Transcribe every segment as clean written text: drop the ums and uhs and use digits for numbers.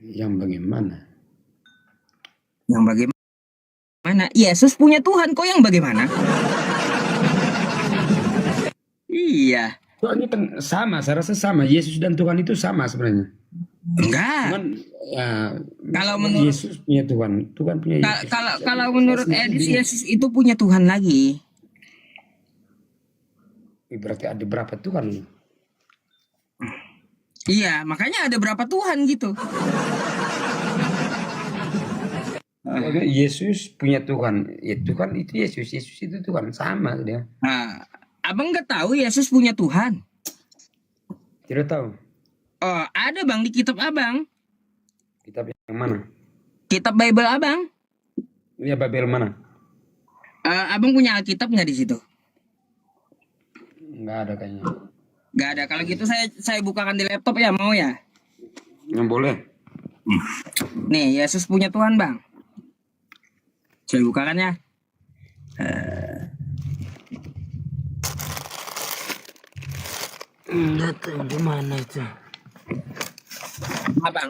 Yang bagaimana? Yang bagaimana? Yesus punya Tuhan, kok yang bagaimana? Iya. Soalnya kan sama, saya rasa sama. Yesus dan Tuhan itu sama sebenarnya. Enggak. Cuman ya, Kalau menurut Yesus punya Tuhan, Tuhan punya Yesus. kalau menurut Edis, Yesus itu punya Tuhan lagi. Berarti ada berapa Tuhan? Iya, makanya ada berapa Tuhan gitu. Yesus punya Tuhan. Ya, Tuhan itu Yesus. Yesus itu Tuhan, sama dia. Nah, abang nggak tahu Yesus punya Tuhan? Tidak tahu. Oh, ada bang di kitab abang. Kitab yang mana? Kitab Bible abang. Ya, Babel mana? Abang punya Alkitab nggak di situ? Nggak ada kayaknya. Nggak ada. Kalau gitu saya bukakan di laptop ya, mau ya? Nggak boleh. Nih, Yesus punya Tuhan bang. Saya bukakan ya. Nggak tahu di mana itu.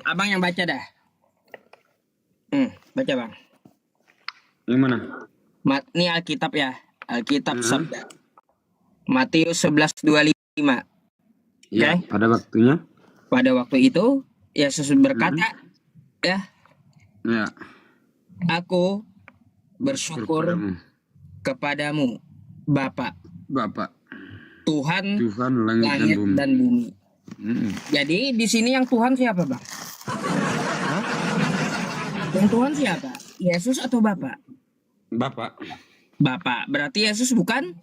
Abang yang baca dah. Baca bang. Yang mana? Ini Alkitab ya. Alkitab Sabda. Matius 11:25. Ya, Okay? pada waktunya. Pada waktu itu Yesus berkata, ya, aku bersyukur kepadamu, Bapa, Tuhan langit dan bumi. Jadi di sini yang Tuhan siapa bang? Yang Tuhan siapa? Yesus atau Bapa? Bapa. Berarti Yesus bukan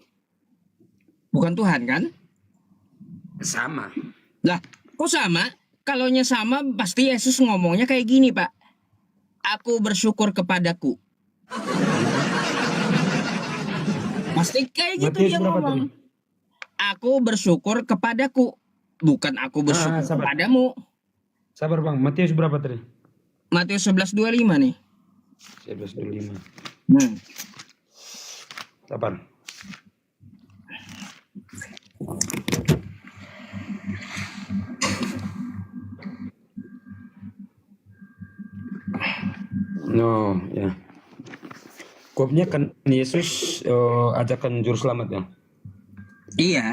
Tuhan kan? Sama. Lah, kok sama? Kalaunya sama, pasti Yesus ngomongnya kayak gini, Pak. Aku bersyukur kepadaku. Pasti kayak gitu dia ngomong. Aku bersyukur kepadaku. Bukan aku bersyukur kepadamu. Sabar bang, Matius berapa tadi? Matius 11:25 nih. 11:25. Sabar. No, ya. Kuapnya kan Yesus ajakan juru selamat ya. Iya.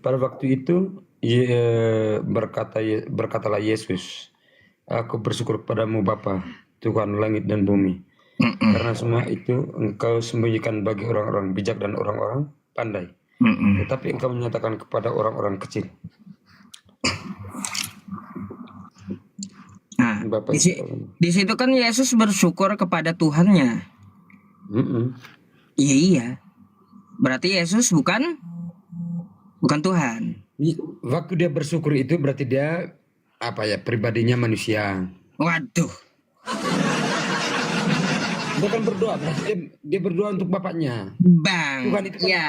Pada waktu itu berkatalah Yesus, aku bersyukur kepadamu Bapa, Tuhan langit dan bumi. Karena semua itu engkau sembunyikan bagi orang-orang bijak dan orang-orang pandai. Tetapi engkau menyatakan kepada orang-orang kecil. Nah, di situ kan Yesus bersyukur kepada Tuhannya. Iya. Berarti Yesus bukan Tuhan. Waktu dia bersyukur itu berarti dia pribadinya manusia. Waduh. Dia kan berdoa, berarti dia berdoa untuk bapaknya. Bang, Tuhan itu kan, ya,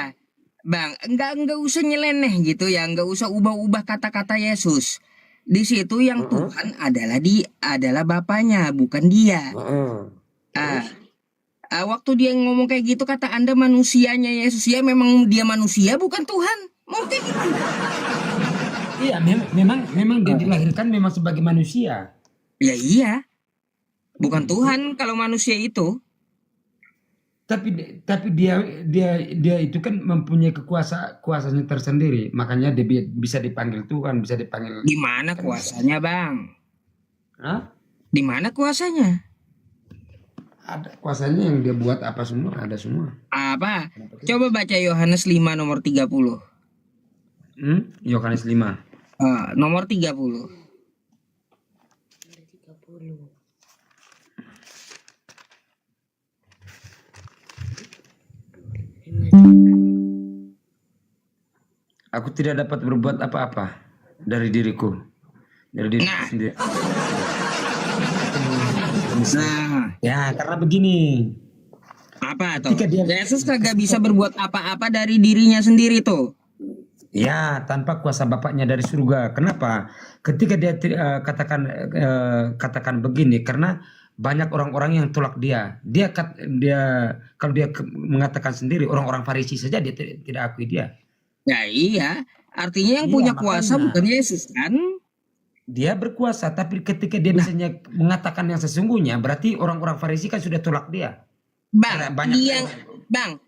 bang, enggak usah nyeleneh gitu ya, enggak usah ubah-ubah kata-kata Yesus. Di situ yang Tuhan adalah bapaknya, bukan dia. Waktu dia ngomong kayak gitu, kata Anda manusianya Yesus, ya memang dia manusia, bukan Tuhan. Mungkin gimana? Iya, memang dia dilahirkan memang sebagai manusia. Ya iya, bukan Tuhan kalau manusia itu. Tapi dia itu kan mempunyai kuasanya tersendiri, makanya dia bisa dipanggil Tuhan, bisa dipanggil. Di mana kuasanya, Bang? Hah? Di mana kuasanya? Ada kuasanya, yang dia buat apa semua, ada semua. Apa? Coba baca Yohanes 5 nomor 30. Yohanes 5. Nomor 30. Aku tidak dapat berbuat apa-apa dari diriku, dari diriku sendiri. Ya, karena begini. Apa tuh? Yesus kagak bisa berbuat apa-apa dari dirinya sendiri tuh. Ya, tanpa kuasa Bapaknya dari surga. Kenapa? Ketika dia katakan begini, karena banyak orang-orang yang tolak dia. Kalau dia mengatakan sendiri, orang-orang Farisi saja dia tidak akui dia. Ya iya, artinya yang Iya, punya kuasa makanya bukan Yesus kan? dia berkuasa, tapi ketika dia Nah, misalnya mengatakan yang sesungguhnya, berarti orang-orang Farisi kan sudah tolak dia. Bang, Karena banyak dia Bang,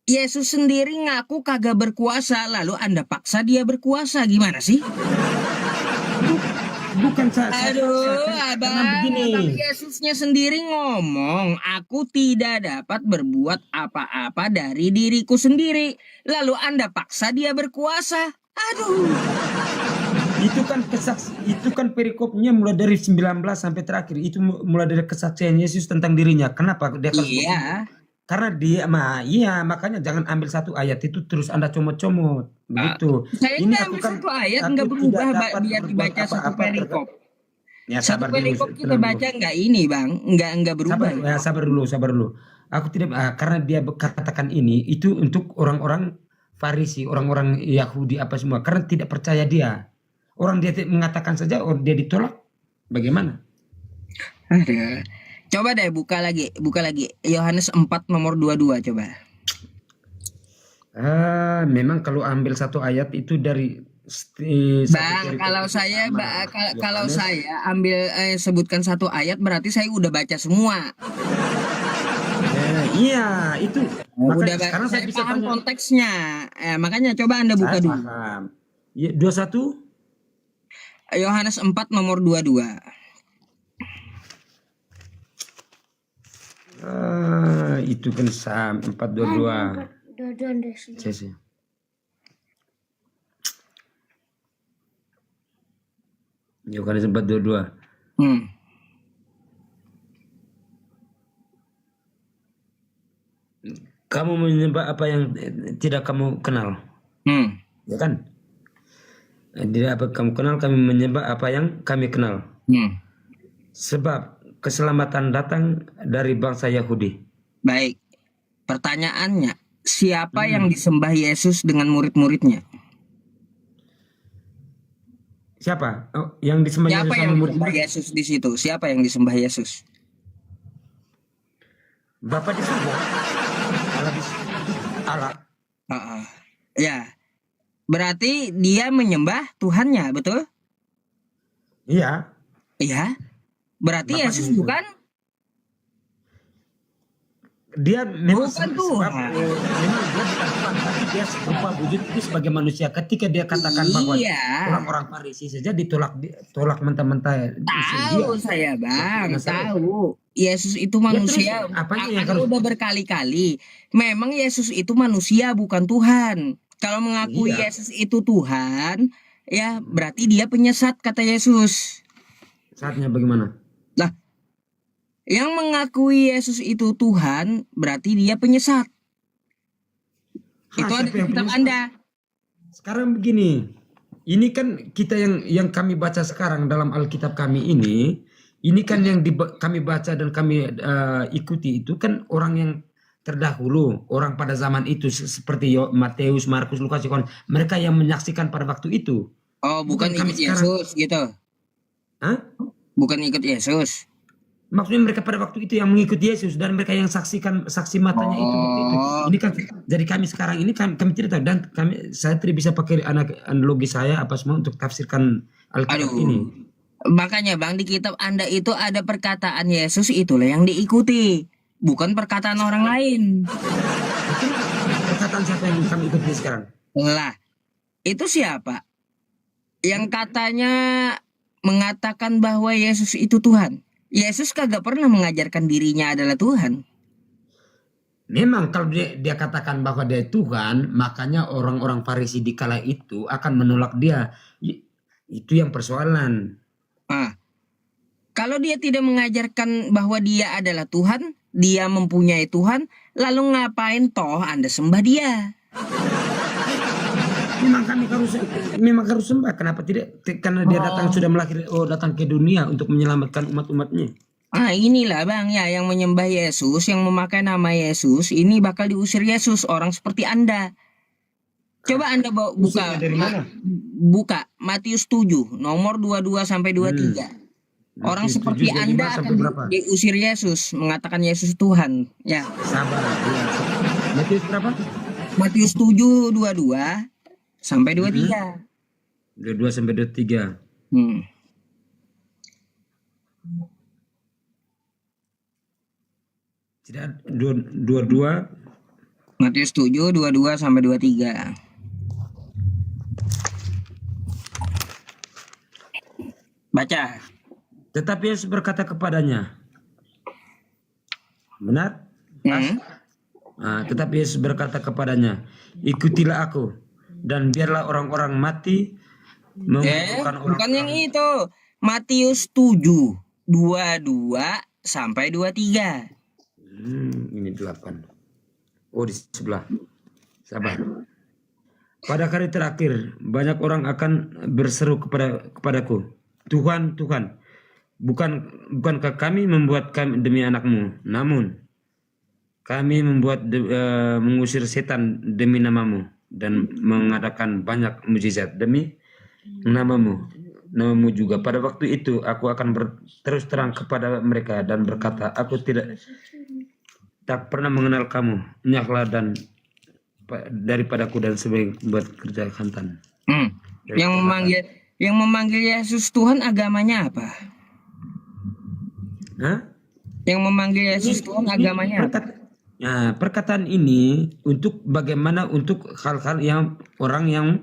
Yesus sendiri ngaku kagak berkuasa, lalu Anda paksa dia berkuasa. Gimana sih? bukan saya paksa Aduh, kan, karena abang begini. Yesusnya sendiri ngomong, aku tidak dapat berbuat apa-apa dari diriku sendiri. Lalu Anda paksa dia berkuasa. Aduh, Itu kan perikopnya mulai dari 19 sampai terakhir. Itu mulai dari kesaksian Yesus tentang dirinya. Kenapa dia harus begitu? iya. Karena dia iya, makanya jangan ambil satu ayat itu terus Anda comot-comot. Ah, Begitu. saya Ini nggak aku ambil kan satu ayat, aku nggak tidak berubah dapat biar berbuat dibaca satu apa-apa perikop. ya Satu sabar dulu, perikop kita tenang dulu. baca nggak ini bang, nggak berubah. Sabar dulu. Aku tidak karena dia katakan ini itu untuk orang-orang Farisi, orang-orang Yahudi apa semua karena tidak percaya dia. Orang dia mengatakan saja, dia ditolak. Bagaimana? Aduh. Coba deh buka lagi. Yohanes 4 nomor 22 coba. Memang kalau ambil satu ayat itu dari satu Bang, perikop kalau itu saya sama kalau Yohanes. saya ambil sebutkan satu ayat berarti saya udah baca semua. Iya, itu. Udah Makanya sekarang saya saya bisa paham tanya. konteksnya. Makanya coba Anda Saya buka dulu. paham. Ya, 21. Yohanes 4 nomor 22. Itu kan Sam 422. Saya sih. Yohanes 422. Hmm. Kamu menyembah apa yang tidak kamu kenal, Hmm. ya kan? Tidak apa kamu kenal, kami menyembah apa yang kami kenal. Hmm. Sebab keselamatan datang dari bangsa Yahudi. Baik. Pertanyaannya, siapa yang disembah Yesus dengan murid-muridnya? Siapa? Oh, yang disembah Siapa Yesus yang sama disembah murid-murid? Yesus di situ? Siapa yang disembah Yesus? Bapak di surga. Allah. Ah, ya, berarti dia menyembah Tuhannya, betul? Iya. Iya. Berarti Bapak Yesus di surga. bukan Dia memang Tuhan. memang dia bukan Tuhan, tapi dia berupa wujud itu sebagai manusia. Ketika dia katakan bahwa Iya. orang-orang Farisi saja tolak mentah-mentah Tahu saya, Bang. Tahu. Yesus itu Ya terus manusia. apanya yang Aku harus udah berkali-kali. Memang Yesus itu manusia, bukan Tuhan. Kalau mengakui iya Yesus itu Tuhan, ya berarti dia penyesat, kata Yesus. saatnya bagaimana? Lah, yang mengakui Yesus itu Tuhan, berarti dia penyesat. Itu ada Siapa di yang kitab penyesat? Anda. Sekarang begini, ini kan kita yang kami baca sekarang dalam Alkitab kami ini kan yang kami baca dan kami ikuti itu kan orang yang terdahulu, orang pada zaman itu seperti Matius, Markus, Lukas, Yohanes, mereka yang menyaksikan pada waktu itu. Oh, bukan kami ikut sekarang. Yesus gitu. Hah? Bukan ikut Yesus. Maksudnya mereka pada waktu itu yang mengikuti Yesus dan mereka yang saksi matanya itu waktu itu. Ini kan jadi kami sekarang ini kami tidak tahu dan saya tidak bisa pakai analogi saya apa semua untuk tafsirkan Alkitab ini. Makanya Bang, di kitab Anda itu ada perkataan Yesus, itulah yang diikuti, bukan perkataan orang lain. Itu perkataan siapa yang kami ikuti sekarang? Lah, itu siapa? Yang katanya mengatakan bahwa Yesus itu Tuhan. Yesus kagak pernah mengajarkan dirinya adalah Tuhan. Memang kalau dia katakan bahwa dia Tuhan, makanya orang-orang Farisi di kala itu akan menolak dia. Itu yang persoalan. Kalau dia tidak mengajarkan bahwa dia adalah Tuhan, dia mempunyai Tuhan, lalu ngapain toh Anda sembah dia? Memang harus sembah. Kenapa tidak? Karena dia datang ke dunia untuk menyelamatkan umat-umatnya. Inilah Bang ya, yang menyembah Yesus, yang memakai nama Yesus, ini bakal diusir Yesus, orang seperti Anda. Coba Anda buka dari mana? Buka Matius 7 nomor 22 sampai 23. Orang seperti Anda akan diusir Yesus, mengatakan Yesus Tuhan. Ya. Sabar. Ya. Matius berapa? Matius 7:22 sampai 23. 22 sampai 23. Hmm. Tidak 22. Matius 7, 22 sampai 23. Baca. Tetapi Yesus berkata kepadanya, benar? Pas? Tetapi Yesus berkata kepadanya, ikutilah aku, dan biarlah orang-orang mati membutuhkan Bukan yang itu. Matius 7, 22 sampai 23. Ini 8. Oh, di sebelah. Sabar. Pada hari terakhir, banyak orang akan berseru kepadaku, Tuhan, Tuhan, bukankah kami membuat kami demi anakmu? Namun kami mengusir setan demi namamu dan mengadakan banyak mujizat demi namamu juga. Pada waktu itu aku akan terus terang kepada mereka dan berkata, aku tak pernah mengenal kamu, enyahlah dan daripadaku dan sebagai buat kerja kantan. Yang memanggil Yesus Tuhan agamanya apa? Yang memanggil Yesus Tuhan agamanya apa? Perkataan ini untuk bagaimana, untuk hal-hal yang orang yang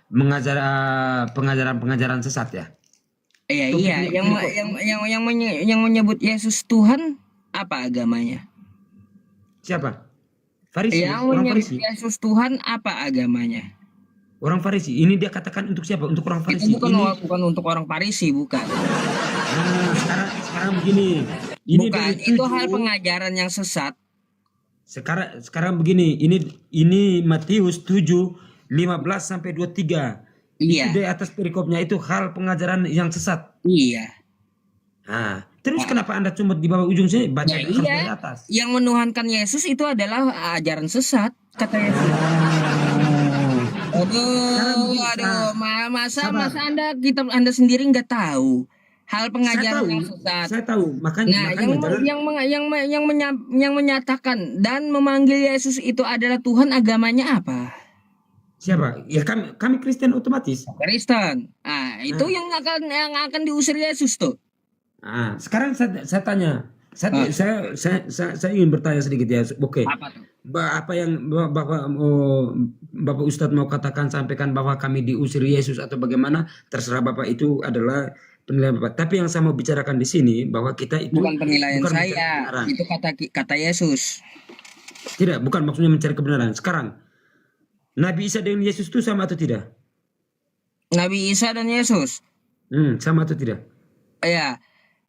mengajar pengajaran sesat ya. Iya. Yang menyebut Yesus Tuhan apa agamanya? Siapa? Farisi. Yang menyebut Yesus Tuhan apa agamanya? Orang Farisi. Ini dia katakan untuk siapa? Untuk orang Farisi. Itu bukan untuk orang Farisi, bukan. Sekarang begini. Ini bukan, itu hal pengajaran yang sesat. Sekarang begini, ini Matius 7 15 sampai 23. Iya. Itu di atas perikopnya itu hal pengajaran yang sesat. Iya. Terus kenapa Anda cuma di bawah ujung sini baca dari atas? Yang menuhankan Yesus itu adalah ajaran sesat, kata Yesus. Aduh, masa Anda sendiri nggak tahu hal pengajaran yang sesat. Saya tahu, makanya yang menyatakan dan memanggil Yesus itu adalah Tuhan, agamanya apa? Siapa? Ya kami Kristen otomatis. Kristen. Itu yang akan diusir Yesus tuh. Sekarang saya tanya. Saya ingin bertanya sedikit ya. Oke. Apa tuh? Apa yang Bapak Ustadz mau sampaikan bahwa kami diusir Yesus atau bagaimana, terserah Bapak, itu adalah penilaian Bapak. Tapi yang saya mau bicarakan di sini bahwa kita itu bukan penilaian saya, itu kata Yesus. Tidak, bukan maksudnya mencari kebenaran. Sekarang Nabi Isa dengan Yesus itu sama atau tidak? Nabi Isa dan Yesus sama atau tidak? Ya,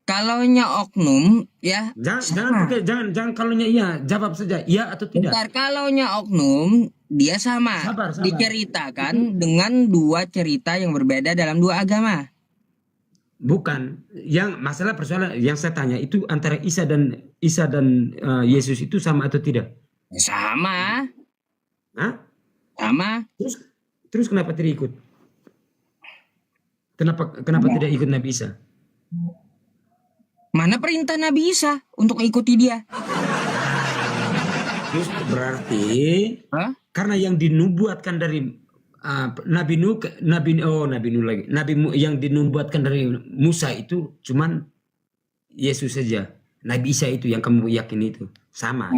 kalaunya oknum ya. Jangan kalaunya iya, jawab saja iya atau tidak. Bentar, kalaunya oknum dia sama. Sabar. Diceritakan dengan dua cerita yang berbeda dalam dua agama. Bukan, yang masalah persoalan yang saya tanya itu antara Isa dan Yesus itu sama atau tidak? Sama. Sama. Terus kenapa tidak ikut? Kenapa tidak ikut Nabi Isa? Mana perintah Nabi Isa untuk ikuti dia? Terus berarti karena yang dinubuatkan dari Nabi yang dinubuatkan dari Musa itu cuman Yesus saja. Nabi Isa itu yang kamu yakin itu sama.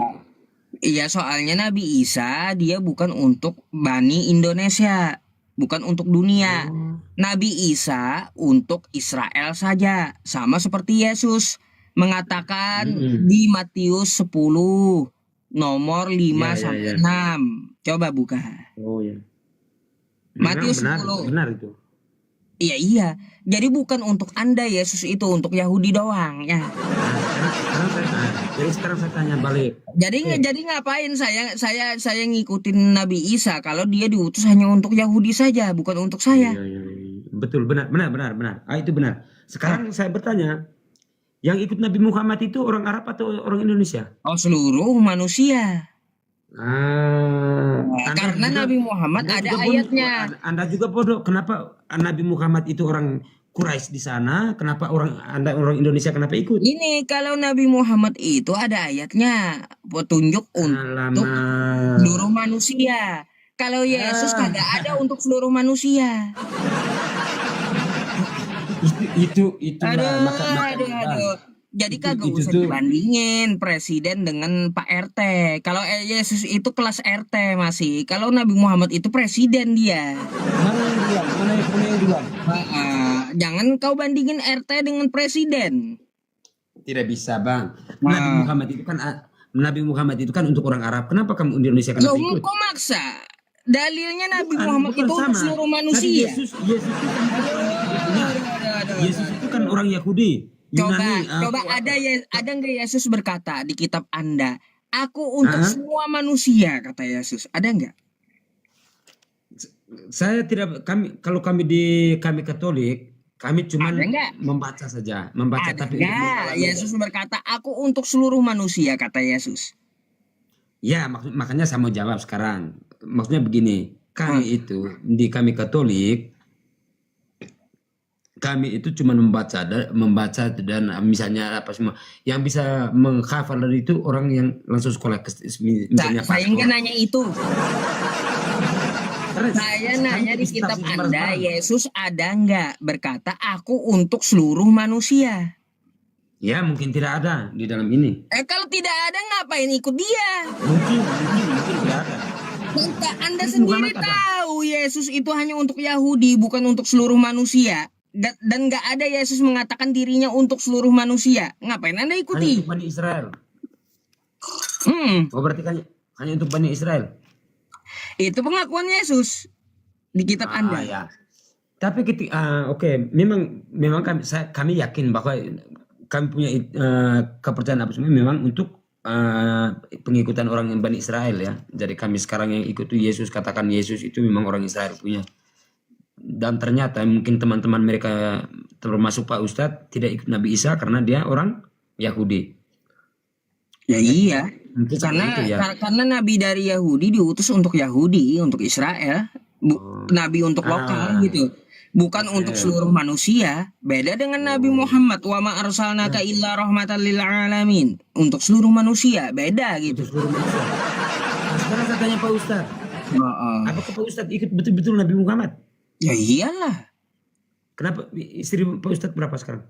Iya, soalnya Nabi Isa dia bukan untuk Bani Indonesia, bukan untuk dunia. Nabi Isa untuk Israel saja, sama seperti Yesus mengatakan di Matius 10 nomor 5 sampai 6. Coba buka. Oh ya. Matius 10. Benar itu. Iya. Jadi bukan untuk Anda Yesus itu, untuk Yahudi doang ya. Jadi sekarang saya tanya balik. Jadi ngapain saya ngikutin Nabi Isa kalau dia diutus hanya untuk Yahudi saja, bukan untuk saya. Iya. Betul, benar. Itu benar. Sekarang saya bertanya, yang ikut Nabi Muhammad itu orang Arab atau orang Indonesia? Oh, seluruh manusia. Karena juga, Nabi Muhammad ada ayatnya. Anda juga bodoh. Kenapa Nabi Muhammad itu orang Quraisy di sana? Kenapa Anda orang Indonesia kenapa ikut? Ini kalau Nabi Muhammad itu ada ayatnya, petunjuk untuk seluruh manusia. Kalau Yesus kagak ada untuk seluruh manusia. Itu Aduh, maka aduh. Jadi kagak itu usah tuh dibandingin presiden dengan Pak RT. Kalau Yesus itu kelas RT masih. Kalau Nabi Muhammad itu presiden dia. mana yang duluan? Jangan kau bandingin RT dengan presiden. Tidak bisa, Bang. Nah. Nabi Muhammad itu kan untuk orang Arab. Kenapa kamu di Indonesia kenapa ikut? Kok maksa? Dalilnya Nabi Muhammad bukan itu untuk sama. seluruh Tadi manusia. Yesus itu kan orang Yahudi. Coba ada nggak Yesus berkata di kitab Anda, aku untuk semua manusia, kata Yesus. Ada nggak? Saya tidak, kalau kami Katolik, kami cuma membaca saja, tapi Yesus berkata, aku untuk seluruh manusia, kata Yesus. Ya, makanya saya mau jawab sekarang. Maksudnya begini, kami kami Katolik, kami itu cuma membaca dan misalnya apa semua yang bisa menghafal dari itu orang yang langsung sekolah misalnya saya nggak nanya itu. Saya nanya di kitab Anda, Yesus ada nggak berkata aku untuk seluruh manusia? Ya mungkin tidak ada di dalam ini. Kalau tidak ada ngapain ikut dia? Mungkin tidak ada. Anda sendiri tahu Yesus itu hanya untuk Yahudi, bukan untuk seluruh manusia. Dan nggak ada Yesus mengatakan dirinya untuk seluruh manusia. Ngapain Anda ikuti? Hanya untuk Bani Israel. Oh berarti hanya untuk Bani Israel. Itu pengakuan Yesus di kitab Anda. Ya. Tapi memang kami yakin bahwa kami punya kepercayaan apa semua memang untuk pengikutan orang yang Bani Israel ya. Jadi kami sekarang yang ikut Yesus, katakan Yesus itu memang orang Israel punya. Dan ternyata mungkin teman-teman mereka termasuk Pak Ustadz tidak ikut Nabi Isa karena dia orang Yahudi. Ya iya, karena Nabi dari Yahudi diutus untuk Yahudi, untuk Israel, Nabi untuk lokal gitu, bukan untuk seluruh manusia. Beda dengan Nabi Muhammad, wa ma arsalnaka illa rahmatan lil alamin, untuk seluruh manusia, beda gitu. Seluruh manusia. Nah, sekarang saya tanya Pak Ustadz, apakah Pak Ustadz ikut betul-betul Nabi Muhammad? Ya iyalah. Kenapa istri Pak Ustadz berapa sekarang?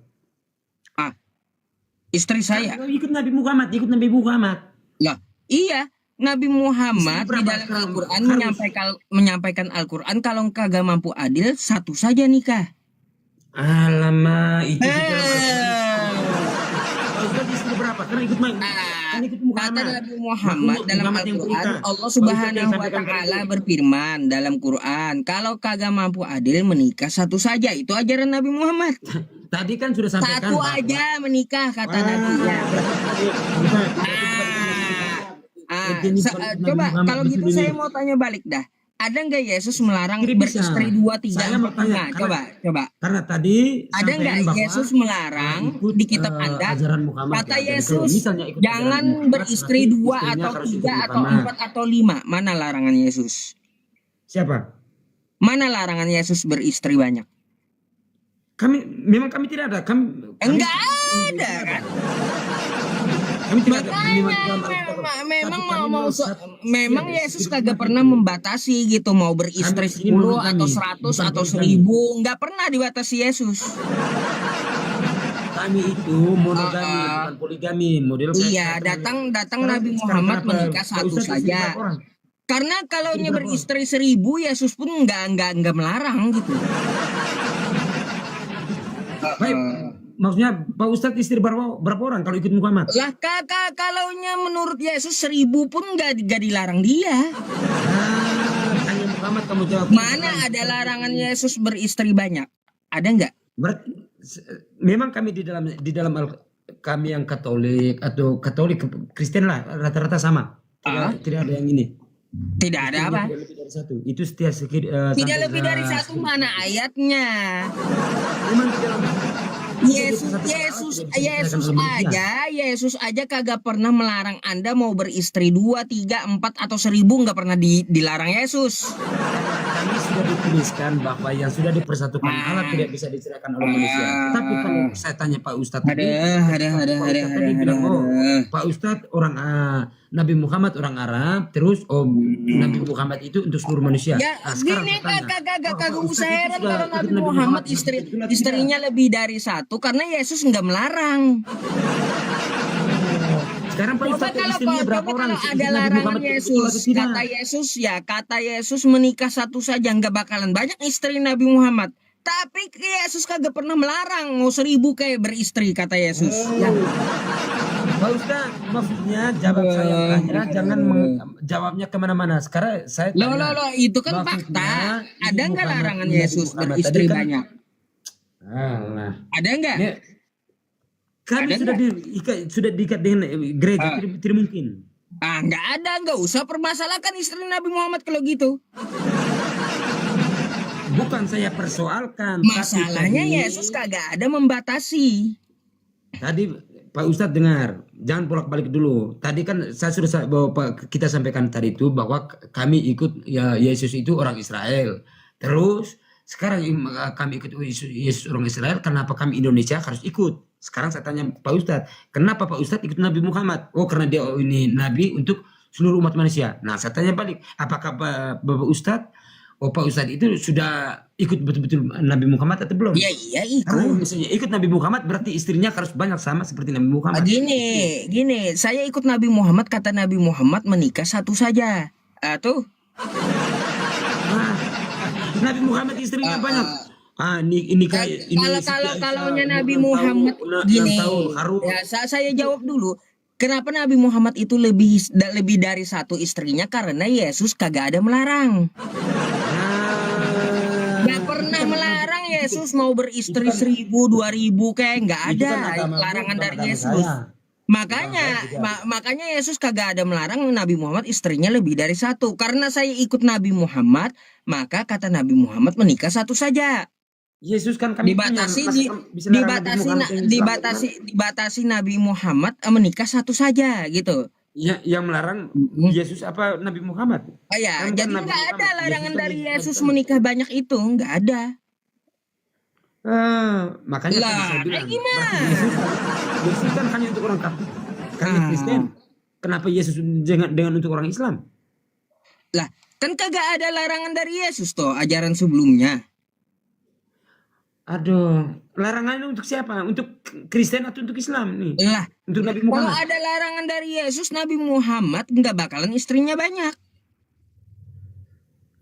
Istri saya. Ikut Nabi Muhammad. Lah, iya. Nabi Muhammad di dalam Al-Quran menyampaikan Al-Quran kalau kagak mampu adil satu saja nikah. Alamak, itu istri berapa? Karena ikut Kata Nabi Muhammad dalam Al-Quran, Allah Subhanahu wa Ta'ala berfirman dalam Quran, kalau kagak mampu adil menikah satu saja. Itu ajaran Nabi Muhammad. Tadi kan sudah sampaikan satu aja menikah kata Nabi. Coba kalau gitu saya mau tanya balik dah. Ada nggak Yesus melarang beristri 2, 3, 4, 5? Coba. Karena tadi ada nggak Yesus melarang di kitab Anda? Kata Yesus jangan beristri 2 atau 3 atau 4 atau 5. Mana larangan Yesus? Siapa? Mana larangan Yesus beristri banyak? Memang kami tidak ada. Enggak ada kan? Memang Yesus kagak pernah membatasi gitu mau beristri 10 atau 100 atau 1000, nggak pernah dibatasi Yesus. Kami itu monogami bukan poligami, model. Iya, datang Nabi Muhammad menikah satu saja. Karena kalau beristri 1000 Yesus pun nggak melarang gitu. Maksudnya Pak Ustadz istri berapa orang kalau ikut Muhammad? Lah kakak, kalaunya menurut Yesus 1000 pun nggak dilarang dia. Hanya Muhammad kamu jawab. Mana ada larangan Yesus beristri banyak? Ada nggak? Berarti memang kami di dalam kami yang Katolik atau Katolik Kristen lah rata-rata sama. Tidak ada yang ini. Tidak ada apa? Tidak lebih dari satu. Itu setiap tidak lebih dari satu mana ayatnya? Memang di dalam Yesus aja kagak pernah melarang Anda mau beristri 2, 3, 4 atau 1000, nggak pernah dilarang Yesus. Kami sudah dituliskan bahwa yang sudah dipersatukan Allah tidak bisa diceraikan oleh manusia. Tapi kalau saya tanya Pak Ustadz tadi, Pak Ustadz tadi bilang, Pak Ustadz orang Nabi Muhammad orang Arab, terus Nabi Muhammad itu untuk seluruh manusia. Ya, gini kagak usah heran kalau Nabi Muhammad istrinya lebih dari satu karena Yesus nggak melarang. Sekarang Pak Ustadz istrinya berapa orang? Kalau ada larangan kata Yesus menikah satu saja nggak bakalan banyak istri Nabi Muhammad. Tapi Yesus kagak pernah melarang mau 1000 kayak beristri kata Yesus. Ya. Pak Ustadz, maksudnya jawab saya tanya, jangan jawabnya kemana-mana. Sekarang saya tanya. Loh, itu kan fakta. Ada nggak larangan Yesus beristri banyak? Ada nggak? Kami sudah diikat dengan gereja, tidak mungkin. Nggak usah permasalahkan istri Nabi Muhammad kalau gitu. Bukan saya persoalkan. Masalahnya Yesus kagak ada membatasi. Tadi Pak Ustadz dengar, jangan bolak-balik dulu. Tadi kan saya sudah kita sampaikan tadi itu bahwa kami ikut ya Yesus itu orang Israel. Terus sekarang kami ikut Yesus orang Israel, kenapa kami Indonesia harus ikut? Sekarang saya tanya Pak Ustadz, kenapa Pak Ustadz ikut Nabi Muhammad? Oh karena dia ini Nabi untuk seluruh umat manusia. Nah saya tanya balik, apakah Bapak Ustadz, Pak Ustadz itu sudah ikut betul-betul Nabi Muhammad atau belum? Iya ikut. Karena misalnya ikut Nabi Muhammad berarti istrinya harus banyak sama seperti Nabi Muhammad. Gini, saya ikut Nabi Muhammad, kata Nabi Muhammad menikah satu saja. Tuh. Nabi Muhammad istrinya banyak. Kalaunya Nabi Muhammad gini, ya saya jawab dulu. Kenapa Nabi Muhammad itu lebih dari satu istrinya? Karena Yesus kagak ada melarang. Gak pernah melarang Yesus mau beristri 1000, 2000 kayak nggak ada larangan dari Yesus. Makanya Yesus kagak ada melarang Nabi Muhammad istrinya lebih dari satu. Karena saya ikut Nabi Muhammad, maka kata Nabi Muhammad menikah satu saja. Yesus kan kami dibatasi Nabi Muhammad menikah satu saja gitu. Ya, yang melarang Yesus apa Nabi Muhammad? Ya, jadi nggak ada larangan dari Yesus menikah banyak itu, nggak ada. Makanya saya bilang, Yesus kan hanya untuk orang kafir, kami Kristen. Kenapa Yesus dengan untuk orang Islam? Lah, kan kagak ada larangan dari Yesus toh ajaran sebelumnya. Aduh, larangannya untuk siapa? Untuk Kristen atau untuk Islam nih? Lah, untuk Nabi Muhammad. Kalau ada larangan dari Yesus, Nabi Muhammad nggak bakalan istrinya banyak.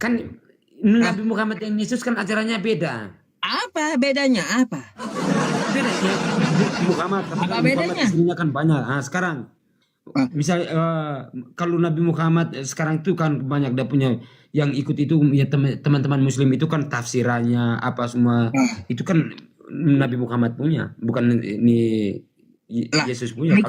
Kan Nabi Muhammad yang Yesus kan ajarannya beda. Apa bedanya? Apa? Bedanya Muhammad istrinya kan banyak. Sekarang misal kalau Nabi Muhammad sekarang itu kan banyak dia punya yang ikut itu ya teman-teman Muslim itu kan tafsirannya apa semua itu kan Nabi Muhammad punya, bukan ini Yesus punya. Di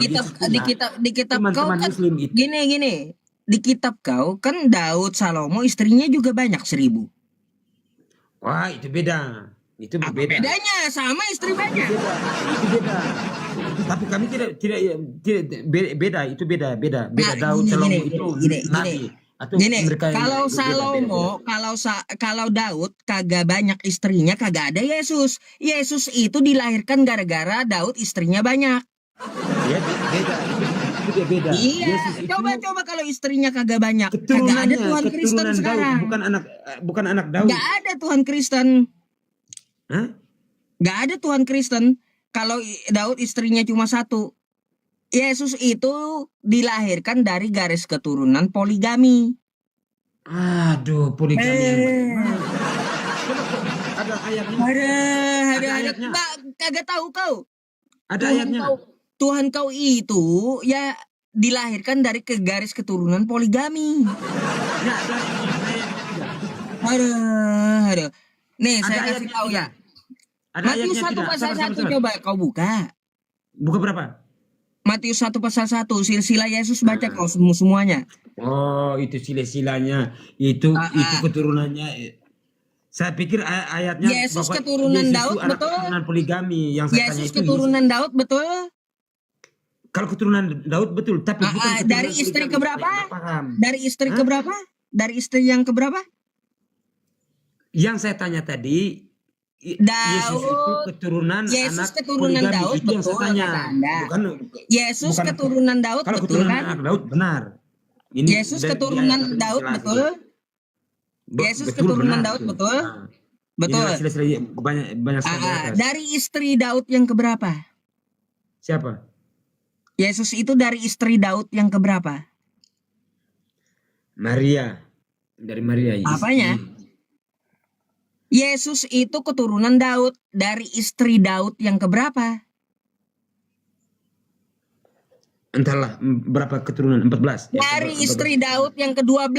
kitab kau kan gini di kitab kau kan Daud Salomo istrinya juga banyak 1000. Wah itu beda. Itu apa bedanya? Sama istri banyak. Itu beda. Tapi kami tidak beda. Itu beda. Daud Salomo itu nabi. Atau kalau Salomo, kalau Daud kagak banyak istrinya, kagak ada Yesus. Yesus itu dilahirkan gara-gara Daud istrinya banyak. Ya beda. Iya, coba kalau istrinya kagak banyak. Kagak ada Tuhan Kristen sekarang. Bukan anak Daud. Gak ada Tuhan Kristen. Gak ada Tuhan Kristen kalau Daud istrinya cuma satu. Yesus itu dilahirkan dari garis keturunan poligami. Aduh, poligami. Ada ayatnya. Ada ayatnya. Kagak tahu kau. Ada ayatnya. Tuhan kau itu ya dilahirkan dari garis keturunan poligami. Ya, ada ayatnya. Nih, saya kasih tahu ya. Matius 1 pasal 1 coba kau buka. Buka berapa? Matius 1 pasal 1 silsilah Yesus baca kau semuanya. Oh, itu silsilahnya. Itu keturunannya. Saya pikir ayatnya Yesus keturunan Daud betul. Keturunan poligami yang saya tanya itu. Keturunan Daud betul. Kalau keturunan Daud betul, tapi bukan dari istri keberapa? Dari istri keberapa? Dari istri yang keberapa? Yang saya tanya tadi, Yesus itu Daud, keturunan Yesus anak keturunan poligami. Daud, Itu yang saya betul tanya. kata Anda. Bukan Yesus bukan keturunan Daud, kalau betul keturunan kan? anak Daud benar. Ini Yesus di keturunan ayat 1 Daud, jelas itu. betul? Yesus Betul keturunan benar Daud, itu. betul? Nah, inilah Betul. sila-sila banyak sekali di atas. Dari istri Daud yang keberapa? Siapa? Yesus itu dari istri Daud yang keberapa? Maria. Dari Maria. Apanya? Yesus itu keturunan Daud dari istri Daud yang keberapa? Entahlah berapa keturunan, 14. Dari istri Daud yang ke-12.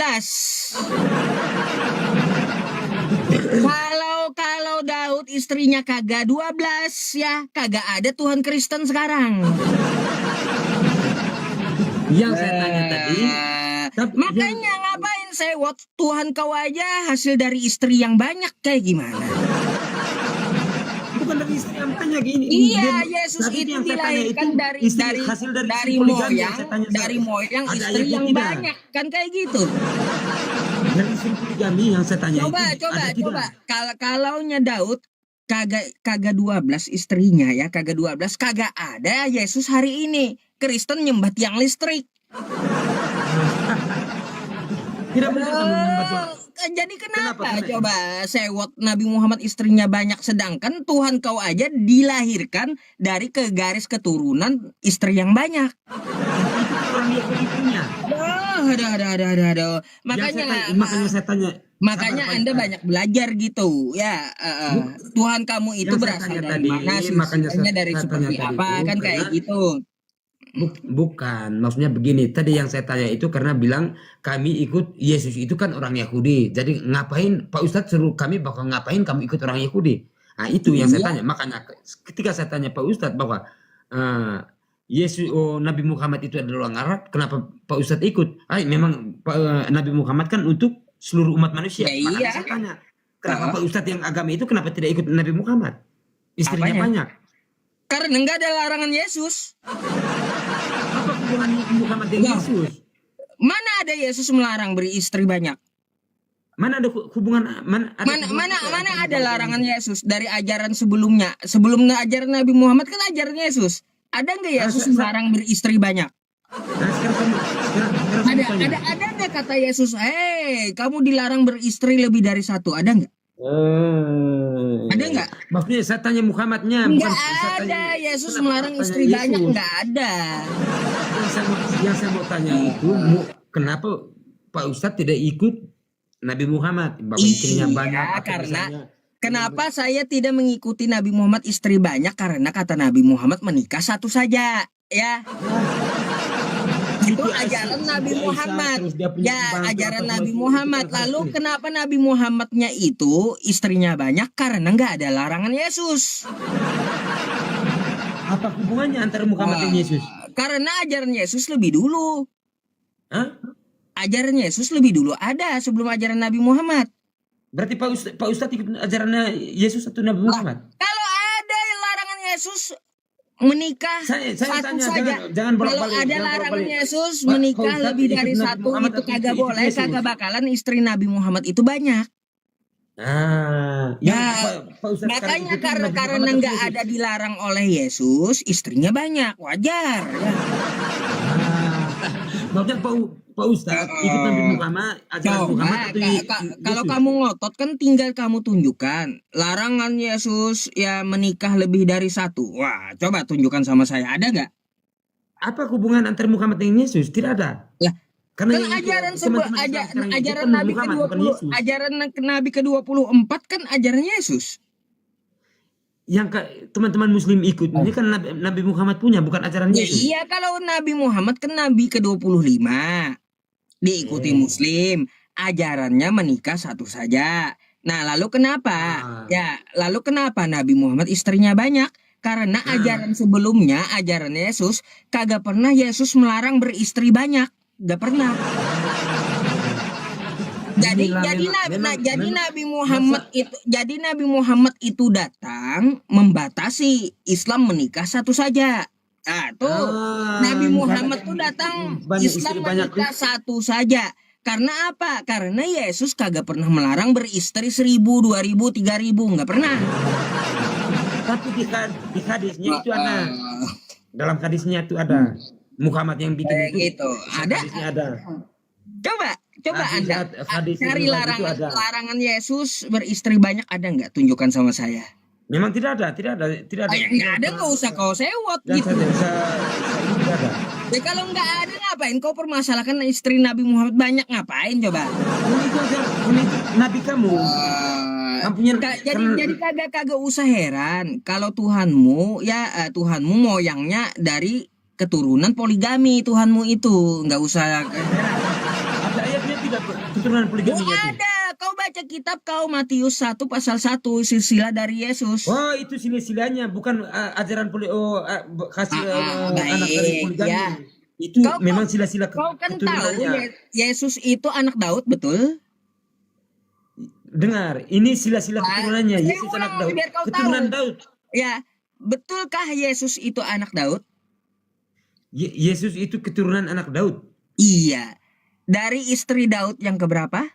Kalau Daud istrinya kagak 12 ya, kagak ada Tuhan Kristen sekarang. Yang saya tanya tadi, makanya ngapain sewot Tuhan kau aja hasil dari istri yang banyak kayak gimana? bukan dari istri yang banyak ini. Iya, Yesus itu dilahirkan dari moyang Ada istri yang tidak? banyak kan kayak gitu. Dari istri poligami yang saya tanya Coba. Kalaunya Daud kagak 12 istrinya ya, kagak 12, kagak ada Yesus hari ini. Kristen nyembah tiang listrik. Tidak benar kamu membaca. Jadi kenapa coba sewot Nabi Muhammad istrinya banyak, sedangkan Tuhan kau aja dilahirkan dari garis keturunan istri yang banyak. Itu orang Yahudi punya. Aduh. Makanya saya tanya. Makanya Anda banyak belajar gitu ya. Tuhan kamu itu berasal dari mana? Sisinya dari seperti apa? Kan kayak gitu. Bukan, maksudnya begini. Tadi yang saya tanya itu karena bilang kami ikut Yesus itu kan orang Yahudi. Jadi ngapain Pak Ustadz suruh kami bakal ngapain kamu ikut orang Yahudi? Nah itu yang saya tanya. Makanya ketika saya tanya Pak Ustadz bahwa Nabi Muhammad itu adalah orang Arab, kenapa Pak Ustadz ikut? Memang Nabi Muhammad kan untuk seluruh umat manusia. Makanya saya tanya, kenapa Pak Ustadz yang agama itu kenapa tidak ikut Nabi Muhammad? Istrinya banyak. Karena enggak ada larangan Yesus. Apa hubungan Muhammad dengan Yesus? Mana ada Yesus melarang beristri banyak? Mana ada hubungan mana ada larangan Yesus dari ajaran sebelumnya? Sebelum ajaran Nabi Muhammad kan ajaran Yesus. Ada enggak Yesus melarang beristri banyak? Nah, sekarang ada enggak kata Yesus, kamu dilarang beristri lebih dari satu? Ada enggak? Ada nggak? Maksudnya saya tanya Muhammadnya. Nggak ada. Yesus melarang istri banyak, nggak ada. Yang saya mau tanya itu, kenapa Pak Ustadz tidak ikut Nabi Muhammad? Bahwa istrinya banyak. Kenapa saya tidak mengikuti Nabi Muhammad istri banyak? Karena kata Nabi Muhammad menikah satu saja, ya. Itu ajaran Nabi Muhammad. Ya, ajaran Nabi Muhammad. Lalu kenapa Nabi Muhammadnya itu istrinya banyak? Karena nggak ada larangan Yesus. Apa hubungannya antara Muhammad dan Yesus? Karena ajaran Yesus lebih dulu. Hah? Ajaran Yesus lebih dulu ada sebelum ajaran Nabi Muhammad. Berarti Pak Ustadz ikut ajarannya Yesus atau Nabi Muhammad? Kalau ada larangan Yesus menikah satu saja. Kalau ada larangan Yesus menikah lebih dari satu itu kagak boleh, kagak bakalan istri Nabi Muhammad itu banyak. Makanya karena nggak ada dilarang oleh Yesus, istrinya banyak, wajar. Maksudnya Pak Ustadz ikut Nabi Muhammad, ajaran Muhammad kalau kamu ngotot kan tinggal kamu tunjukkan larangan Yesus ya menikah lebih dari satu. Wah, coba tunjukkan sama saya, ada nggak? Apa hubungan antara Muhammad dengan Yesus? Tidak ada. Lah, karena kan ajaran Nabi ke-20, ajaran Nabi ke-24 kan ajaran Yesus. Yang teman-teman Muslim ikut ini kan Nabi Muhammad punya, bukan ajaran Yesus. Iya, kalau Nabi Muhammad kan Nabi ke-25 diikuti Muslim, ajarannya menikah satu saja. Nah, lalu kenapa? Lalu kenapa Nabi Muhammad istrinya banyak? Karena ajaran sebelumnya, ajaran Yesus, kagak pernah Yesus melarang beristri banyak, gak pernah. Jadi Nabi Muhammad itu datang membatasi Islam menikah satu saja. Nabi Muhammad tuh datang Islam menikah satu saja. Karena apa? Karena Yesus kagak pernah melarang beristri 1.000, 2.000, 3.000, nggak pernah. Tapi di hadisnya itu ada. Dalam hadisnya itu ada. Muhammad yang bikin itu. Gitu. Ada. Hadisnya ada. Coba Anda hadis cari riwayat itu ada. larangan Yesus beristri banyak, ada nggak? Tunjukkan sama saya. Memang tidak ada. Nggak ada, nggak usah kau sewot Dan gitu. tidak ada. Ya kalau nggak ada, ngapain kau permasalahkan istri Nabi Muhammad banyak, ngapain coba? Ini Nabi kamu. Jadi kagak usah heran kalau Tuhanmu Tuhanmu moyangnya dari keturunan poligami. Tuhanmu itu nggak usah. Ada ayatnya tidak keturunan poligami itu. Ada. Kau baca kitab kau Matius 1 pasal 1 silsilah dari Yesus. Oh, itu silsilahnya, bukan ajaran hasil anak dari poligami. Ya. Itu memang sila-sila kau kan tahu keturunannya. Yesus itu anak Daud, betul? Dengar, ini sila-sila keturunannya. Yesus anak Daud, keturunan Daud. Ya, betulkah Yesus itu anak Daud? Yesus itu keturunan anak Daud. Iya. Dari istri Daud yang keberapa?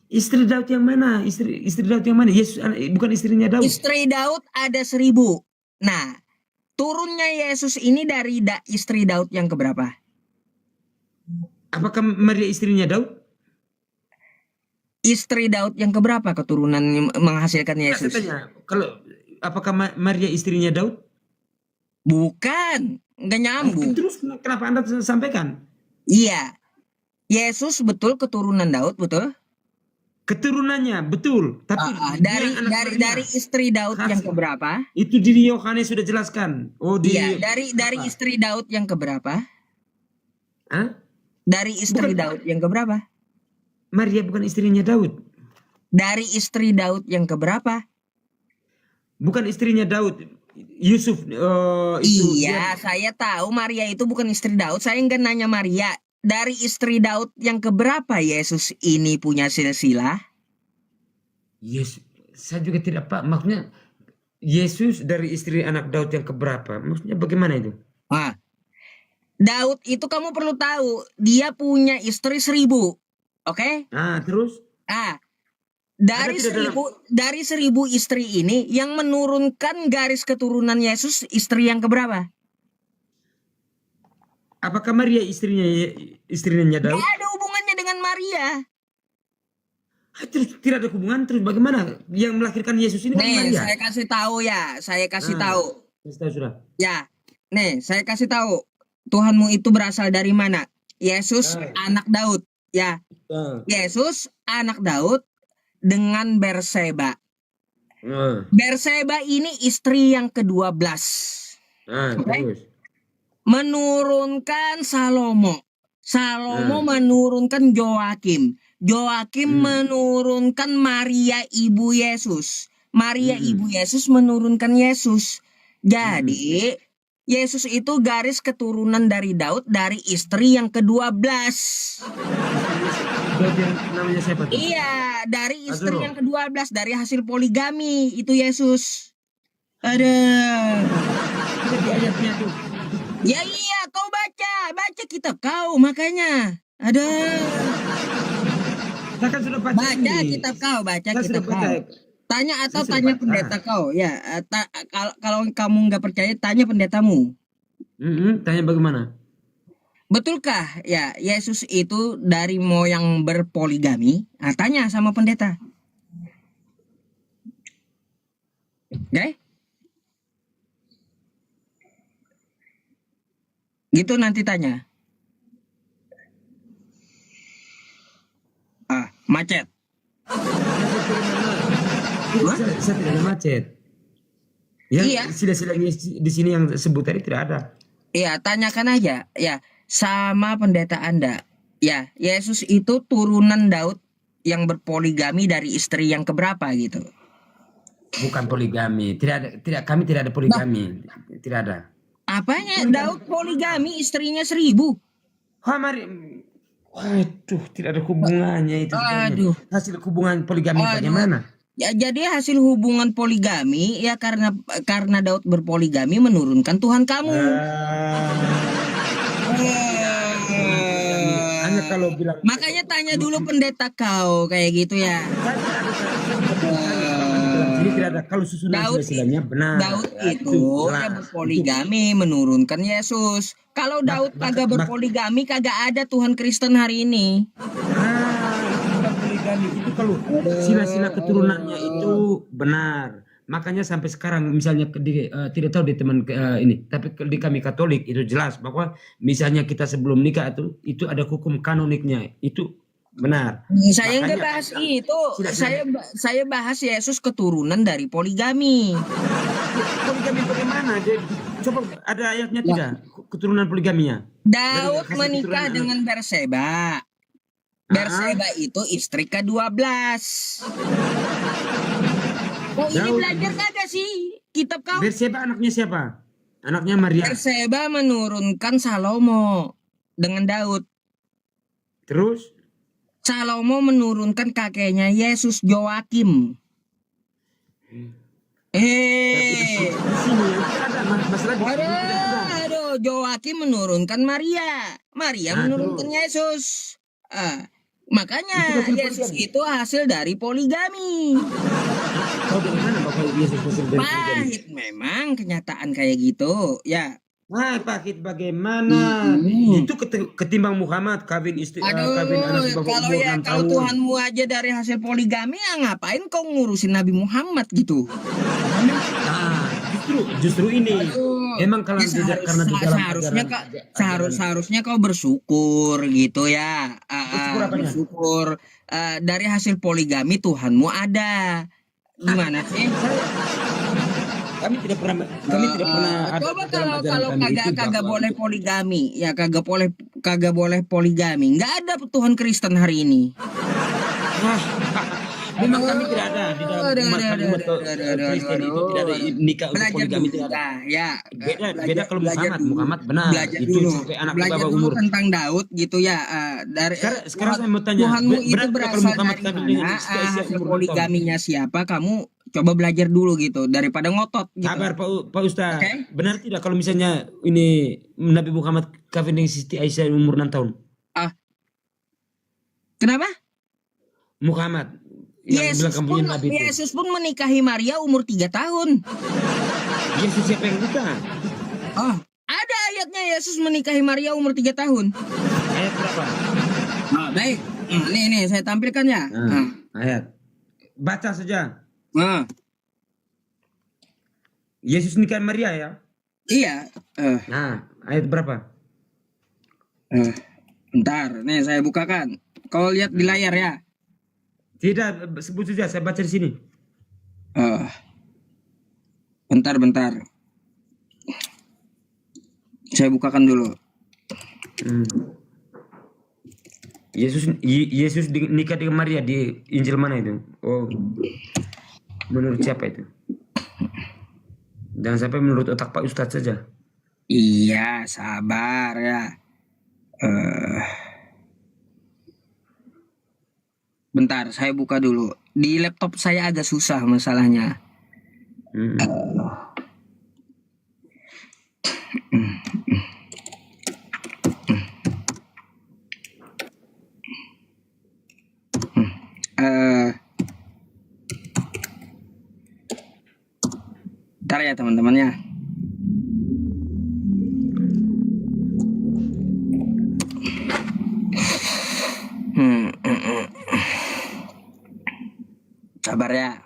Istri Daud yang mana? Istri Daud yang mana? Yesus bukan istrinya Daud. Istri Daud ada 1.000. Nah, turunnya Yesus ini dari istri Daud yang keberapa? Apakah Maria istrinya Daud? Istri Daud yang keberapa keturunan menghasilkan Yesus? Katanya, apakah Maria istrinya Daud? Bukan, nggak nyambung. Terus kenapa Anda sampaikan? Iya, Yesus betul keturunan Daud, betul? Keturunannya betul, tapi dari istri Daud yang keberapa? Itu di Yohanes sudah jelaskan. Iya, dari istri Daud yang keberapa? Hah? Dari istri Daud yang keberapa? Maria bukan istrinya Daud. Dari istri Daud yang keberapa? Bukan istrinya Daud. Yusuf Iya, saya tahu Maria itu bukan istri Daud. Saya nggak nanya Maria. Dari istri Daud yang keberapa Yesus ini punya silsilah? Yes, saya juga tidak pak. Maksudnya Yesus dari istri anak Daud yang keberapa? Maksudnya bagaimana itu? Nah, Daud itu kamu perlu tahu dia punya istri 1.000, oke? Nah, terus? Dari 1.000 istri ini yang menurunkan garis keturunan Yesus istri yang keberapa? Apakah Maria istrinya Daud? Gak ada hubungannya dengan Maria. Terus tidak ada hubungan, terus bagaimana yang melahirkan Yesus ini? Maria? Saya kasih tahu ya, saya kasih tahu. Kasih tahu sudah. Ya, saya kasih tahu. Tuhanmu itu berasal dari mana? Yesus anak Daud, ya. Yesus anak Daud dengan Berseba. Berseba ini istri yang ke-12. Terus. Menurunkan Salomo. Menurunkan Joakim. Menurunkan Maria ibu Yesus. Maria ibu Yesus menurunkan Yesus. Jadi Yesus itu garis keturunan dari Daud dari istri yang ke-12. Namanya siapa tuh? Iya, dari istri yang ke-12, dari hasil poligami itu Yesus. Ada. Di ayatnya tuh. Ya iya, kau baca kitab kau makanya. Ada. Saya kan sudah baca kitab kau, kitab kau. Tanya pendeta kau, ya. Kalau kamu nggak percaya, tanya pendetamu. Tanya bagaimana? Betulkah ya Yesus itu dari moyang berpoligami? Nah, tanya sama pendeta. Oke? Gitu nanti tanya. Macet. Saya tidak ada macet. Iya. Sila-silanya di sini yang sebut tadi tidak ada. Iya, tanyakan aja ya sama pendeta Anda. Ya, Yesus itu turunan Daud yang berpoligami dari istri yang keberapa gitu. Bukan poligami. Kami tidak ada poligami. Tidak ada. Apanya? Daud poligami, istrinya 1.000. Waduh, tidak ada hubungannya itu. Aduh. Hasil hubungan poligami bagaimana? Ya, jadi hasil hubungan poligami ya karena Daud berpoligami menurunkan Tuhan kamu. Hanya kalau bilang makanya tanya dulu pendeta kau kayak gitu ya. Jadi tidak ada kalau susunan Daud, silsilahnya benar. Daud Ya, itu jelas. dia berpoligami menurunkan Yesus. Kalau Daud kagak berpoligami kagak ada Tuhan Kristen hari ini. Itu bukan poligami, itu kalau sila-sila keturunannya itu benar. Makanya sampai sekarang misalnya tidak tahu di teman ini, tapi di kami Katolik itu jelas bahwa misalnya kita sebelum nikah itu ada hukum kanoniknya, itu benar. Saya nggak Makanya bahas itu. tidak- Saya bahas Yesus keturunan dari poligami. poligami bagaimana? Coba ada ayatnya tidak? Keturunan poligaminya. Daud Dari hasil menikah keturunan dengan Berseba. Berseba itu istri ke-12. Oh, ini Daud- belajar kagak sih kitab kau? Berseba anaknya siapa? Anaknya Maria. Berseba menurunkan Salomo dengan Daud. Terus Salomo menurunkan kakeknya Yesus Joakim. di sini yang tidak ada masalah di sini tidak ada. Aduh, Joakim menurunkan Maria. Maria Nah, menurunkan Yesus. Makanya Itu hasil Yesus poligami. itu hasil dari poligami. Tahu dari mana Bapak Yesus hasil dari poligami? Pahit memang kenyataan kayak gitu. Ya. Wah, Pak, bagaimana? Itu ketimbang Muhammad kawin kawin anak di bawah Kalau umur 6 kalau tahun. Tuhanmu aja dari hasil poligami, ya ngapain kau ngurusin Nabi Muhammad gitu? Nah, justru ini. Emang kalau Ya, karena di dalam seharusnya kau bersyukur gitu ya. Bersyukur apanya? Bersyukur dari hasil poligami Tuhanmu ada. Gimana sih? kami tidak pernah ada Coba di dalam kalau ajaran kami itu kagak bahwa boleh poligami, ya kagak boleh poligami. Nggak ada Tuhan Kristen hari ini. memang kami tidak ada di dalam umat kami Kristen itu tidak ada nikah untuk Belajar poligami dulu. tidak ada. Ya, Beda kalau Muhammad benar belajar itu dulu. sampai anak di Belajar bawah dulu umur. tentang Daud gitu ya. Dari Sekarang saya mau tanya, Tuhanmu itu benar tidak kalau berasal Muhammad dari kawin dengan mana? istri Aisyah Hasil umur 6 tahun? poligaminya siapa? Kamu coba belajar dulu gitu daripada ngotot gitu. Kabar Pak Ustaz, Oke. benar tidak kalau misalnya ini Nabi Muhammad kawin dengan Siti Aisyah umur 6 tahun? Kenapa? Muhammad yang bilang kamu punya Nabi itu. Yesus pun menikahi Maria umur 3 tahun. Yesus siapa yang nikah? Ada ayatnya Yesus menikahi Maria umur 3 tahun. Ayat berapa? Baik. Nih saya tampilkan ya. Ayat. Baca saja. Yesus Yesus nikah Maria ya? Iya. Nah, ayat berapa? Bentar, nih saya bukakan. Kau lihat di layar ya. Tidak, sebut saja, saya baca di sini. Bentar. Saya bukakan dulu. Yesus nikah dengan Maria di Injil mana itu? Oh, menurut siapa itu? Jangan sampai menurut otak Pak Ustadz saja. Iya, sabar ya. Bentar, saya buka dulu. Di laptop saya agak susah masalahnya. Ntar ya teman-temannya. Sabar ya.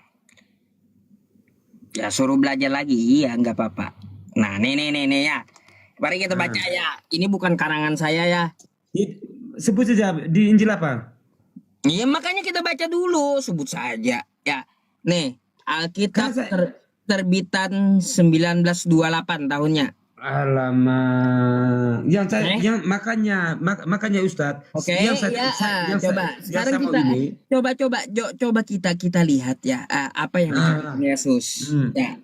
Ya suruh belajar lagi, iya nggak apa-apa. Nah nih ya. Mari kita baca ya. Ini bukan karangan saya ya. Sebut saja di Injil apa? Iya makanya kita baca dulu, sebut saja ya. Nih Alkitab terbitan 1928 tahunnya. Alamak, yang makanya Ustadz. Oke, coba sekarang coba kita lihat ya apa yang dikatakan Yesus. Ya,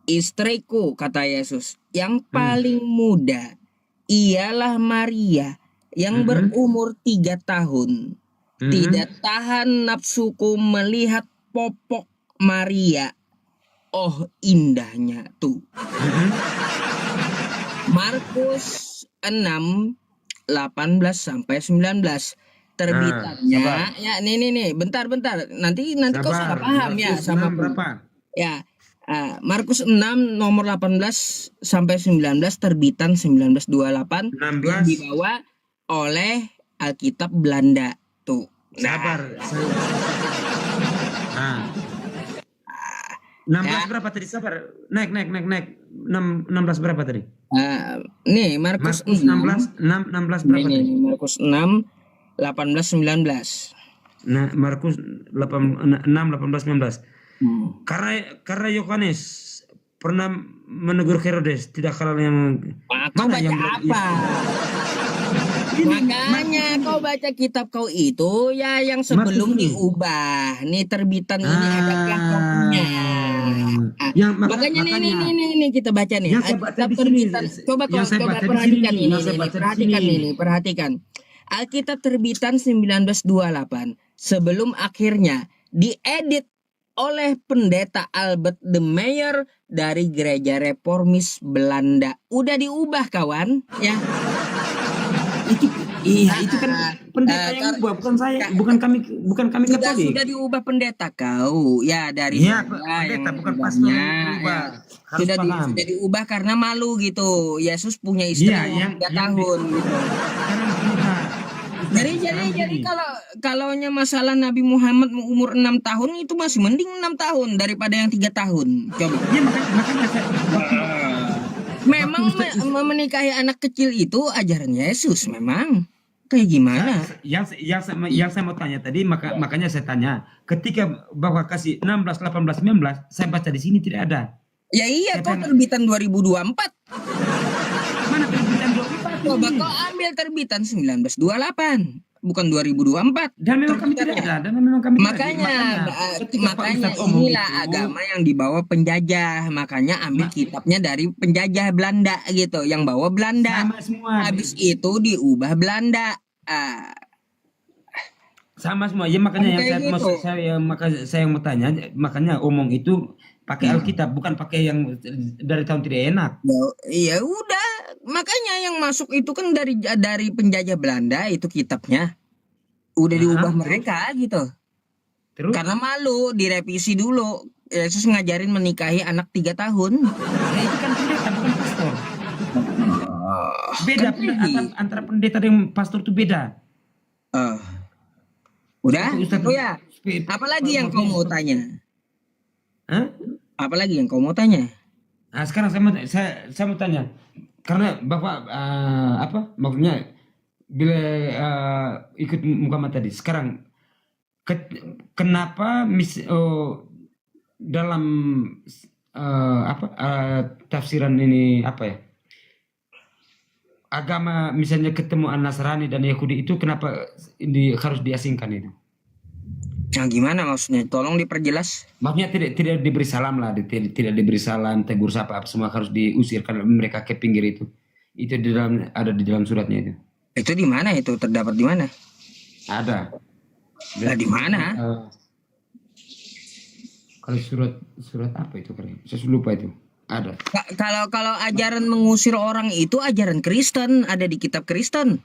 istriku kata Yesus yang paling muda ialah Maria yang berumur 3 tahun. Tidak tahan nafsuku melihat popok Maria. Oh indahnya tuh. Markus 6:18 18 sampai 19. Terbitannya sabar. ya nih, bentar. Nanti kau salah Sabar. paham ya Markus sama 6 berapa? ya. Markus 6 nomor 18 sampai 19, terbitan 1928, yang 16. dibawa oleh Alkitab Belanda tuh. Nah, Sabar. Nah, 16 ya, berapa tadi? Sabar. Naik. 16 berapa tadi? nih Markus Markus 6, 16 berapa tadi? Markus 6 18 19. Nah, Markus 6 18 19. Hmm. Karena Yohanes pernah menegur Herodes tidak kalah yang Kau mana baca yang bilang apa? Makanya kau baca kitab kau itu ya yang Markus sebelum ini. diubah. Nih terbitan ini adakah kau punya? Yang Makanya makanya nih kita baca nih. yang saya baca Alkitab di sini, terbitan. Coba yang saya coba baca di sini perhatikan nih, ini yang saya nih, baca di perhatikan sini. ini, perhatikan. Alkitab terbitan 1928 sebelum akhirnya diedit oleh pendeta Albert de Meyer dari Gereja Reformis Belanda. Udah diubah kawan, ya. Itu itu kan pendeta yang ubah, bukan kami Katolik. Sudah diubah pendeta kau ya dari Iya, saya yang pendeta bukan pastor ubahnya yang ubah. ya. Harus paham. Sudah diubah karena malu gitu. Yesus punya istri Iya, yang 3 tahun gitu. Sekarang gini, Kak. Jadi kalau masalah Nabi Muhammad umur 6 tahun itu masih mending 6 tahun daripada yang 3 tahun. Coba. Iya, makanya saya Memang menikahi anak kecil itu ajaran Yesus memang. Kayak gimana? yang saya mau tanya tadi, makanya saya tanya, ketika Bapak kasih 16, 18, 19, saya baca di sini tidak ada. Ya iya, Saya kau pengen- terbitan 2024. Mana terbitan 24 Coba ini? kau ambil terbitan 1928, bukan 2024. Dan memang kami tidak ada. Makanya ketika Pak makanya Ustadz omong inilah itu, agama yang dibawa penjajah. Makanya ambil kitabnya dari penjajah Belanda gitu, yang bawa Belanda. sama semua. Habis itu diubah Belanda. Sama semua. Ya makanya yang Kayak gitu. saya mau tanya, makanya omong itu pakai Alkitab, bukan pakai yang dari tahun tidak enak. Ya udah, makanya yang masuk itu kan dari penjajah Belanda itu kitabnya. Udah diubah mereka gitu. Terus? Karena malu, direvisi dulu. Yesus ngajarin menikahi anak 3 tahun. Ya, itu kan pendeta, bukan pastor. Beda antara pendeta dan pastor itu beda. Udah? Ustadz, Oh ya. Apalagi yang kau mau tanya? Hah? Apalagi yang kau mau tanya? Nah, sekarang saya mau tanya, karena Bapak maksudnya bila ikut Muhammad tadi, sekarang kenapa dalam tafsiran ini agama misalnya ketemu An-Nasrani dan Yahudi itu kenapa harus diasingkan itu? Nah, gimana maksudnya? Tolong diperjelas. Maksudnya tidak diberi salam lah, tidak diberi salam, tegur sapa, semua harus diusirkan mereka ke pinggir itu. Itu ada di dalam suratnya itu. Itu di mana itu? Terdapat di mana? Ada. Nah, di mana? Kalau surat apa itu kali? Saya lupa itu. Ada. Kalau ajaran mengusir orang itu ajaran Kristen, ada di kitab Kristen.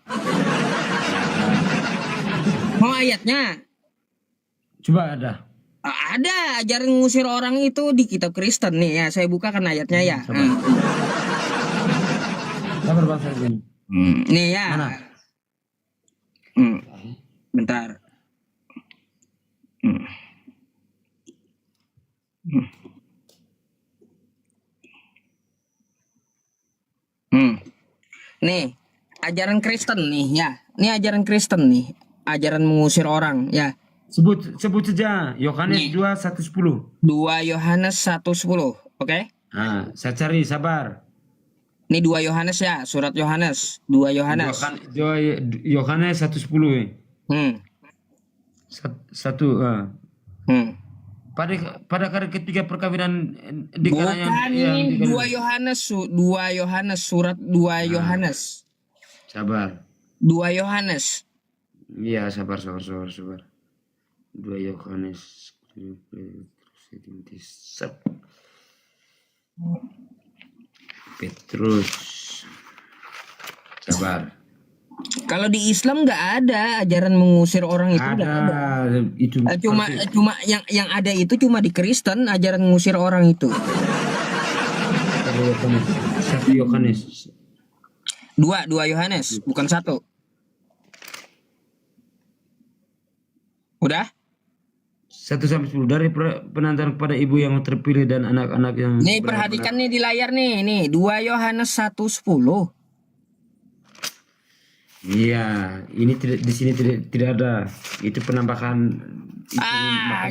Mau ayatnya? Coba ada. Ada ajaran mengusir orang itu di kitab Kristen nih ya. Saya bukakan ayatnya ya. Sabar bangsa ini. Nih ya. Mana? Bentar. Nih, ajaran Kristen nih ya. Ini ajaran Kristen nih. Ajaran mengusir orang ya. Sebut saja Yohanes 2:1-10. 2 Yohanes 1:10. Oke? Nah, saya cari, sabar. Ini 2 Yohanes ya, surat Yohanes. 2 Yohanes. Yohanes 1:10. Satu. Pada hari ketiga perkawinan di Bukan ini 2 Yohanes, 2 Yohanes, surat 2 Yohanes. Sabar. 2 Yohanes. Iya, sabar. 2 Yohanes. Petrus. Sabar. Kalau di Islam nggak ada ajaran mengusir orang itu, nggak ada. Ada itu. Cuma yang ada itu cuma di Kristen ajaran mengusir orang itu. Satu Yohanes. Dua Yohanes, bukan satu. Udah? 1-10 dari penantan kepada ibu yang terpilih dan anak-anak yang Nih perhatikan nih di layar nih 2 Yohanes 1:10. Iya, ini di sini tidak ada. Itu penambahan.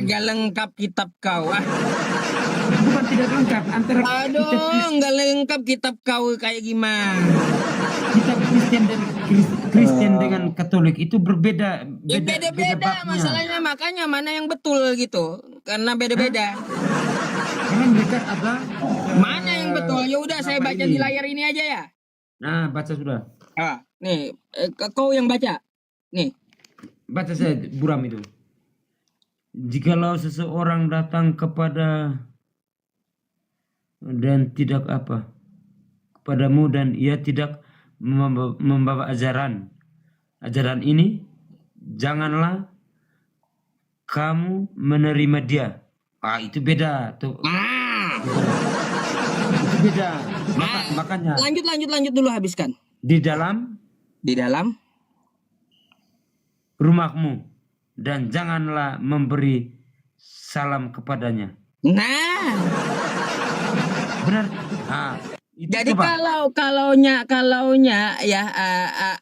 Nggak lengkap kitab kau. Bukan tidak lengkap antara Aduh, nggak lengkap kitab kau kayak gimana? kitab Kristen dengan Katolik itu berbeda. Beda babnya. masalahnya, makanya mana yang betul gitu, karena beda-beda. Karena mereka ada Mana yang betul? Ya udah saya baca di layar ini aja ya. Nah, baca sudah. Nih kau yang baca. Nih. Baca saya buram itu. Jikalau seseorang datang kepada dan tidak kepadamu dan ia tidak membawa ajaran ini, janganlah kamu menerima dia. Itu beda tuh. Itu beda. Makanya Lanjut dulu, habiskan. Di dalam rumahmu dan janganlah memberi salam kepadanya. Nah, benar. jadi kalaunya ya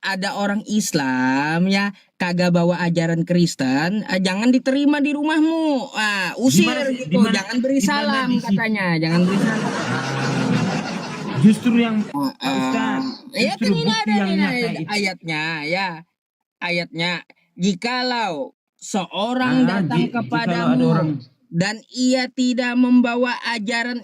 ada orang Islam ya kagak bawa ajaran Kristen, jangan diterima di rumahmu. Usir gitu, jangan beri salam katanya, jangan beri salam. Justru yang ya kan ini ada ayatnya. Jikalau seorang datang kepadamu dan ia tidak membawa ajaran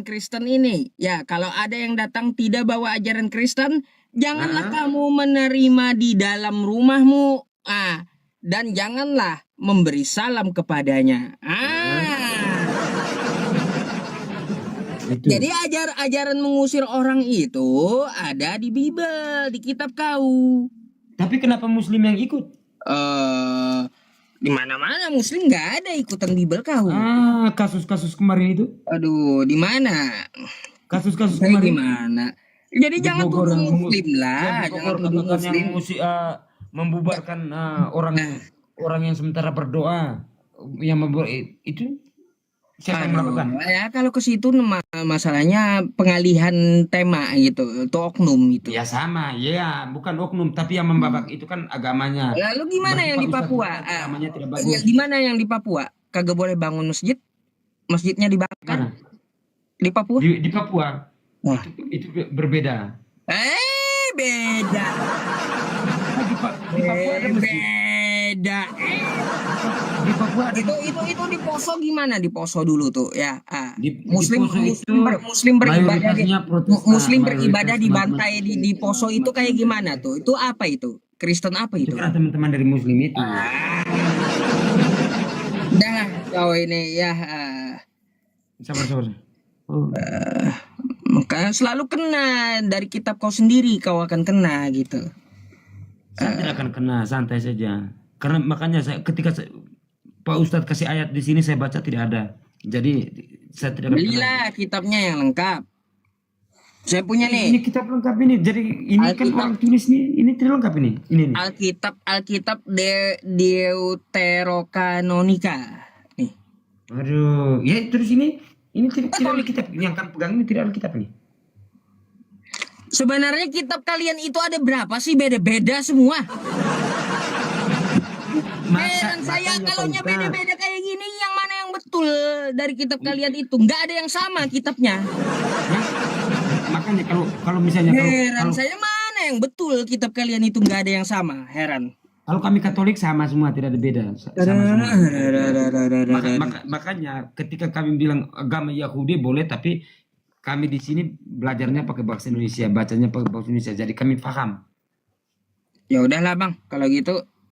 Kristen ini, ya kalau ada yang datang tidak bawa ajaran Kristen, janganlah kamu menerima di dalam rumahmu, dan janganlah memberi salam kepadanya. Jadi ajaran mengusir orang itu ada di Bible, di kitab kau. Tapi kenapa Muslim yang ikut? Di mana-mana Muslim nggak ada ikutan Bible kau. Kasus-kasus kemarin itu? Aduh, di mana? Kasus-kasus kemarin gimana? Jadi jangan tuduh Muslim lah, jangan tuduh Muslim. Membubarkan orang yang sementara berdoa, yang membuat itu siapa yang melakukan? Ya kalau ke situ masalahnya pengalihan tema gitu, itu oknum itu. Ya sama, ya bukan oknum tapi yang membabak itu kan agamanya. Lalu gimana yang di Papua? Agamanya tidak bagus. Gimana yang di Papua? Kagak boleh bangun masjid? Masjidnya dibakar? Di Papua? Di Papua. Itu berbeda. Beda. Di Papua ada masjid. Beda. Di Papua ada itu di Poso gimana? Di Poso dulu tuh ya. Muslim beribadah di bantai di Poso itu kayak gimana tuh? Itu apa itu? Kristen apa itu? Itu kan teman-teman dari Muslim itu. Dah kau ini ya. Sabar. Maka selalu kena dari kitab kau sendiri, kau akan kena gitu. Saya tidak akan kena, santai saja. Karena makanya ketika Pak Ustadz kasih ayat di sini saya baca tidak ada. Jadi saya tidak akan belilah kitabnya yang lengkap. Saya punya nih. Ini kitab lengkap ini. Jadi ini kan orang tulis nih. Ini tidak lengkap ini. Ini. Alkitab Deuterokanonika. Nih. Aduh, ya terus ini tidak Alkitab yang kan pegang ini tidak Alkitab nih. Sebenarnya kitab kalian itu ada berapa sih? Beda-beda semua. Heran saya kalaunya beda-beda kayak gini, yang mana yang betul dari kitab kalian itu? Nggak ada yang sama kitabnya. Makanya kalau misalnya heran saya mana yang betul kitab kalian itu, nggak ada yang sama. Heran. Kalau kami Katolik sama semua, tidak ada beda. Sama. Makanya ketika kami bilang agama Yahudi boleh, tapi kami di sini belajarnya pakai bahasa Indonesia, bacanya pakai bahasa Indonesia, jadi kami paham. Ya udahlah bang, kalau gitu